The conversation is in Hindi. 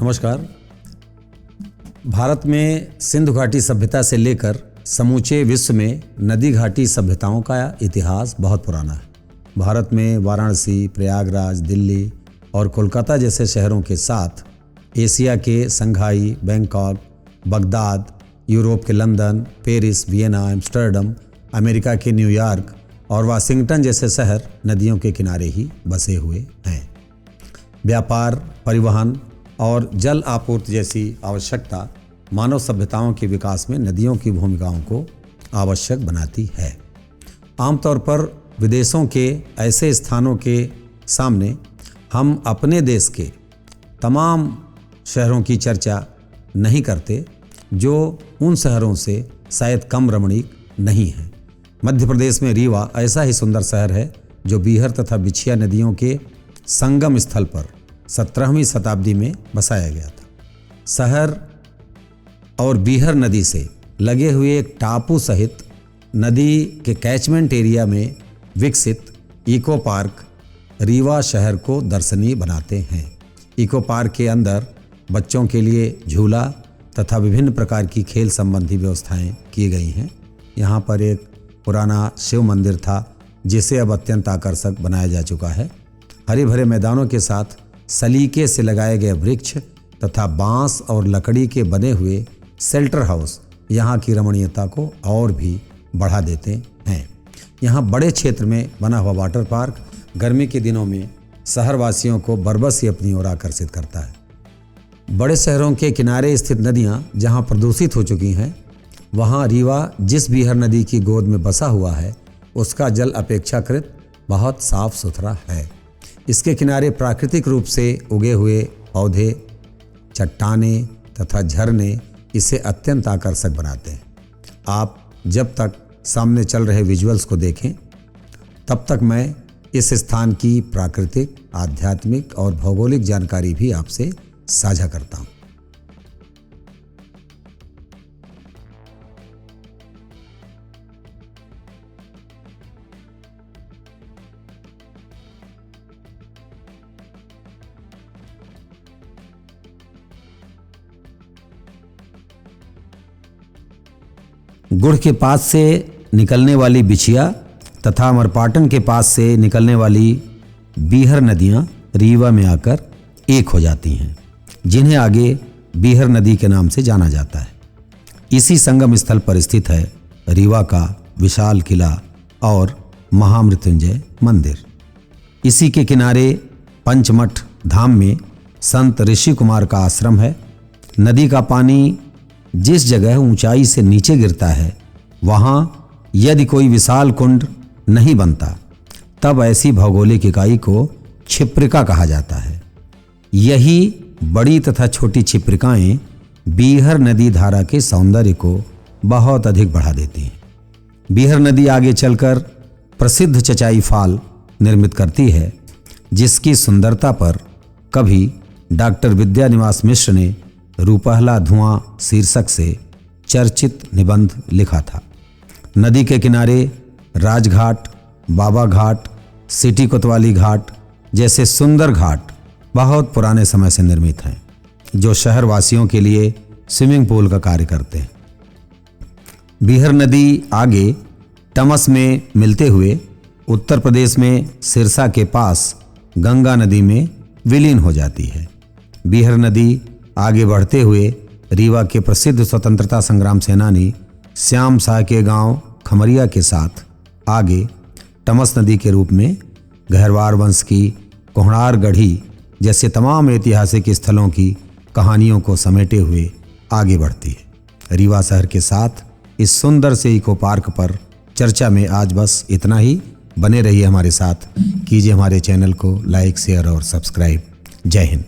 नमस्कार। भारत में सिंधु घाटी सभ्यता से लेकर समूचे विश्व में नदी घाटी सभ्यताओं का इतिहास बहुत पुराना है। भारत में वाराणसी, प्रयागराज, दिल्ली और कोलकाता जैसे शहरों के साथ एशिया के संघाई, बैंकॉक, बगदाद, यूरोप के London, Paris, Vienna, Amsterdam, America के न्यूयॉर्क और वाशिंगटन जैसे शहर नदियों के किनारे ही बसे हुए हैं। व्यापार, परिवहन और जल आपूर्ति जैसी आवश्यकता मानव सभ्यताओं के विकास में नदियों की भूमिकाओं को आवश्यक बनाती है। आमतौर पर विदेशों के ऐसे स्थानों के सामने हम अपने देश के तमाम शहरों की चर्चा नहीं करते जो उन शहरों से शायद कम रमणीक नहीं हैं। मध्य प्रदेश में रीवा ऐसा ही सुंदर शहर है जो बीहर तथा बिछिया नदियों के संगम स्थल पर 17वीं शताब्दी में बसाया गया था। शहर और बीहर नदी से लगे हुए एक टापू सहित नदी के कैचमेंट एरिया में विकसित इको पार्क रीवा शहर को दर्शनीय बनाते हैं। इको पार्क के अंदर बच्चों के लिए झूला तथा विभिन्न प्रकार की खेल संबंधी व्यवस्थाएं की गई हैं। यहाँ पर एक पुराना शिव मंदिर था जिसे अब अत्यंत आकर्षक बनाया जा चुका है। हरे भरे मैदानों के साथ सलीके से लगाए गए वृक्ष तथा बांस और लकड़ी के बने हुए शेल्टर हाउस यहाँ की रमणीयता को और भी बढ़ा देते हैं। यहाँ बड़े क्षेत्र में बना हुआ वाटर पार्क गर्मी के दिनों में शहरवासियों को बरबस ही अपनी ओर आकर्षित करता है। बड़े शहरों के किनारे स्थित नदियाँ जहाँ प्रदूषित हो चुकी हैं, वहाँ रीवा जिस बीहर नदी की गोद में बसा हुआ है उसका जल अपेक्षाकृत बहुत साफ सुथरा है। इसके किनारे प्राकृतिक रूप से उगे हुए पौधे, चट्टानें तथा झरने इसे अत्यंत आकर्षक बनाते हैं। आप जब तक सामने चल रहे विजुअल्स को देखें तब तक मैं इस स्थान की प्राकृतिक, आध्यात्मिक और भौगोलिक जानकारी भी आपसे साझा करता हूँ। गुड़ के पास से निकलने वाली बिछिया तथा अमरपाटन के पास से निकलने वाली बीहर नदियाँ रीवा में आकर एक हो जाती हैं, जिन्हें आगे बीहर नदी के नाम से जाना जाता है। इसी संगम स्थल पर स्थित है रीवा का विशाल किला और महामृत्युंजय मंदिर। इसी के किनारे पंचमठ धाम में संत ऋषि कुमार का आश्रम है। नदी का पानी जिस जगह ऊंचाई से नीचे गिरता है वहाँ यदि कोई विशाल कुंड नहीं बनता तब ऐसी भौगोलिक इकाई को क्षिप्रिका कहा जाता है। यही बड़ी तथा छोटी क्षिप्रिकाएं बीहर नदी धारा के सौंदर्य को बहुत अधिक बढ़ा देती हैं। बीहर नदी आगे चलकर प्रसिद्ध चचाई फाल निर्मित करती है, जिसकी सुंदरता पर कभी डॉक्टर विद्यानिवास मिश्र ने रूपहला धुआं शीर्षक से चर्चित निबंध लिखा था। नदी के किनारे राजघाट, बाबा घाट, सिटी कोतवाली घाट जैसे सुंदर घाट बहुत पुराने समय से निर्मित हैं, जो शहर वासियों के लिए स्विमिंग पूल का कार्य करते हैं। बीहर नदी आगे टमस में मिलते हुए उत्तर प्रदेश में सिरसा के पास गंगा नदी में विलीन हो जाती है। बीहर नदी आगे बढ़ते हुए रीवा के प्रसिद्ध स्वतंत्रता संग्राम सेनानी श्याम शाह के गांव खमरिया के साथ आगे टमस नदी के रूप में गहरवार वंश की कोहनार गढ़ी जैसे तमाम ऐतिहासिक स्थलों की कहानियों को समेटे हुए आगे बढ़ती है। रीवा शहर के साथ इस सुंदर से इको पार्क पर चर्चा में आज बस इतना ही। बने रहिए हमारे साथ, कीजिए हमारे चैनल को लाइक, शेयर और सब्सक्राइब। जय हिंद।